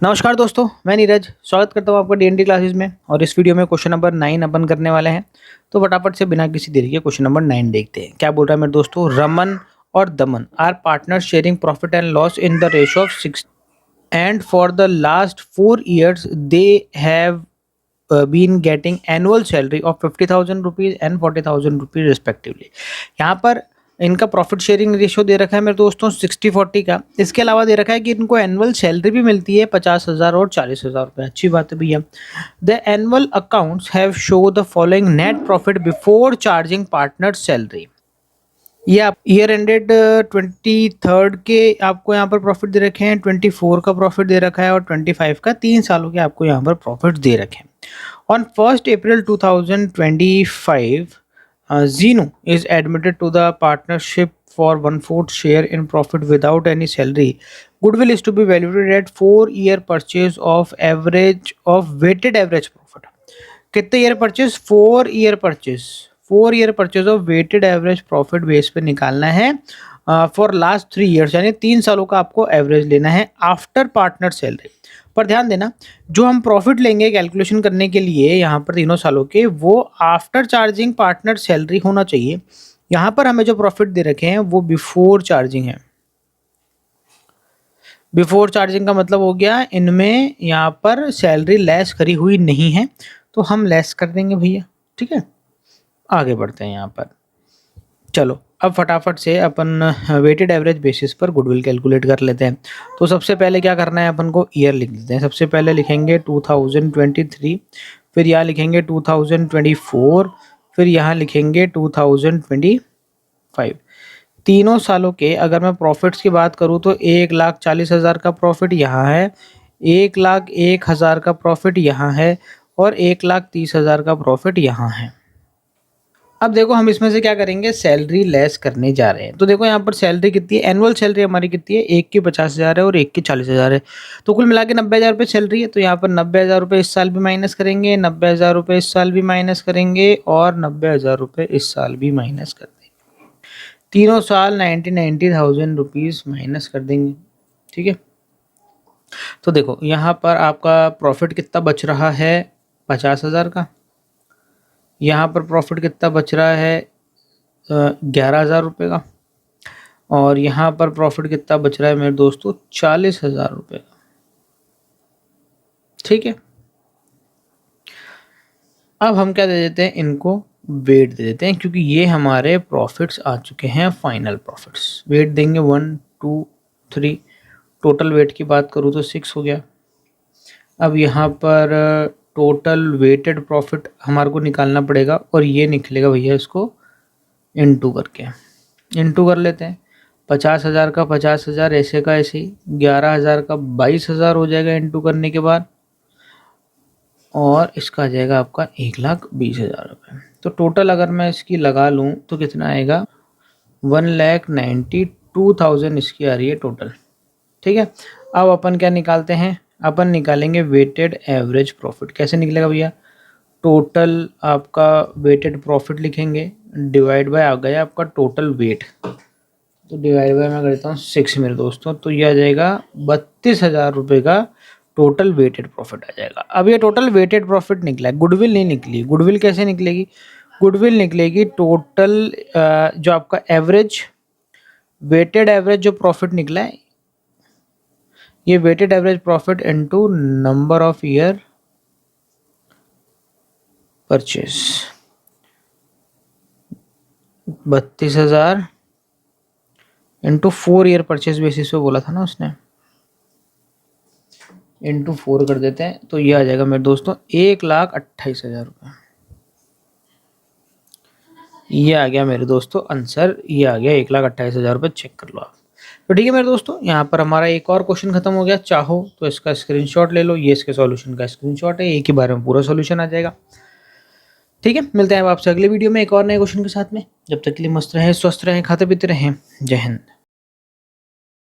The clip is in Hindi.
नमस्कार दोस्तों, मैं नीरज स्वागत करता हूँ आपका डीएनडी क्लासेस में। और इस वीडियो में क्वेश्चन नंबर 9 अपन करने वाले हैं। तो फटाफट से बिना किसी देरी के क्वेश्चन नंबर 9 देखते हैं। क्या बोल रहा है मेरे दोस्तों, रमन और Daman are partner sharing profit and loss in the ratio of 6 and for the last 4 years they have been getting annual salary of 50,000 rupees and 40,000 rupees respectively। यहाँ पर इनका प्रॉफिट शेयरिंग रेशियो दे रखा है मेरे दोस्तों 60-40 का। इसके अलावा दे रखा है कि इनको एनुअल सैलरी भी मिलती है 50,000 और 40,000 रुपये। अच्छी बात है भैया। The annual accounts have show the following net profit before charging partner salary. ये आप ईयर एंडेड 23rd के आपको यहाँ पर प्रॉफिट दे रखे हैं, 24 का प्रॉफिट दे रखा है और 25 का 3 सालों के आपको यहाँ पर प्रॉफिट दे रखे हैं। On 1st April 2025 Zeno is admitted to the partnership for 1/4 share in profit without any salary. Goodwill is to be valued at 4-year purchase of weighted average profit। कितने year purchase? 4-year purchase. 4-year purchase of weighted average profit base पे निकालना है फॉर लास्ट 3 years, यानी 3 सालों का आपको एवरेज लेना है आफ्टर पार्टनर सैलरी। पर ध्यान देना, जो हम प्रॉफिट लेंगे कैलकुलेशन करने के लिए यहाँ पर तीनों सालों के, वो आफ्टर चार्जिंग पार्टनर सैलरी होना चाहिए। यहाँ पर हमें जो प्रॉफिट दे रखे हैं वो बिफोर चार्जिंग है। बिफोर चार्जिंग का मतलब हो गया इनमें यहाँ पर सैलरी लेस करी हुई नहीं है, तो हम लेस कर देंगे भैया। ठीक है, आगे बढ़ते हैं यहाँ पर। चलो अब फटाफट से अपन वेटेड एवरेज बेसिस पर गुडविल कैलकुलेट कर लेते हैं। तो सबसे पहले क्या करना है, अपन को ईयर लिख लेते हैं। सबसे पहले लिखेंगे 2023, फिर यहाँ लिखेंगे 2024, फिर यहाँ लिखेंगे 2025। तीनों सालों के अगर मैं प्रॉफिट्स की बात करूँ तो 1,40,000 का प्रॉफिट यहाँ है, 1,01,000 का प्रॉफिट यहाँ है और 1,30,000 का प्रॉफिट यहाँ है। अब देखो हम इसमें से क्या करेंगे, सैलरी लेस करने जा रहे हैं। तो देखो यहाँ पर सैलरी कितनी है, एनुअल सैलरी हमारी कितनी है, एक की 50,000 है और एक की 40,000 है। तो कुल मिला के 90,000 रुपये सैलरी है। तो यहाँ पर 90,000 रुपये इस साल भी माइनस करेंगे, 90,000 रुपये इस साल भी माइनस करेंगे और 90,000 रुपये इस साल भी माइनस कर देंगे। तीनों साल 90,000 रुपीज़ माइनस कर देंगे। ठीक है, तो देखो यहाँ पर आपका प्रॉफिट कितना बच रहा है, 50,000 का। यहाँ पर प्रॉफिट कितना बच रहा है, 11,000 रुपये का। और यहाँ पर प्रॉफिट कितना बच रहा है मेरे दोस्तों, 40,000 रुपये का। ठीक है, अब हम क्या दे देते हैं, इनको वेट दे देते हैं, क्योंकि ये हमारे प्रॉफिट्स आ चुके हैं फाइनल प्रॉफिट्स। वेट देंगे 1 2 3, टोटल वेट की बात करूँ तो 6 हो गया। अब यहाँ पर टोटल वेटेड प्रॉफिट हमारे को निकालना पड़ेगा और ये निकलेगा भैया, इसको इनटू करके इनटू कर लेते हैं। 50,000 का 50,000 ऐसे का ऐसे ही, 11,000 का 22,000 हो जाएगा इनटू करने के बाद, और इसका आ जाएगा आपका 1,20,000 रुपये। तो टोटल अगर मैं इसकी लगा लूँ तो कितना आएगा, 1,92,000 इसकी आ रही है टोटल। ठीक है, अब अपन क्या निकालते हैं, अपन निकालेंगे वेटेड एवरेज प्रॉफिट। कैसे निकलेगा भैया, टोटल आपका वेटेड प्रॉफिट लिखेंगे, डिवाइड बाय आ गया आपका टोटल वेट, तो डिवाइड बाय मैं करता हूँ 6 मेरे दोस्तों। तो ये आ जाएगा 32,000 रुपये का टोटल वेटेड प्रॉफिट आ जाएगा। अब ये टोटल वेटेड प्रॉफिट निकला है, गुडविल नहीं निकली। गुडविल कैसे निकलेगी, गुडविल निकलेगी टोटल जो आपका एवरेज वेटेड एवरेज जो प्रॉफिट निकला है, ये weighted average profit into number of year purchase. 32,000 into 4 year purchase basis पे बोला था ना उसने, इंटू 4 कर देते हैं। तो ये आ जाएगा मेरे दोस्तों 1,28,000 रुपये। ये आ गया मेरे दोस्तों आंसर, ये आ गया 1,28,000 रुपये। चेक कर लो आप। तो ठीक है मेरे दोस्तों, यहाँ पर हमारा एक और क्वेश्चन खत्म हो गया। चाहो तो इसका स्क्रीनशॉट ले लो, ये इसके सॉल्यूशन का स्क्रीनशॉट है, एक ही बार में पूरा सॉल्यूशन आ जाएगा। ठीक है, मिलते हैं आपसे अगले वीडियो में एक और नए क्वेश्चन के साथ में। जब तक के लिए मस्त रहें, स्वस्थ रहें, खाते पीते रहें। जय हिंद।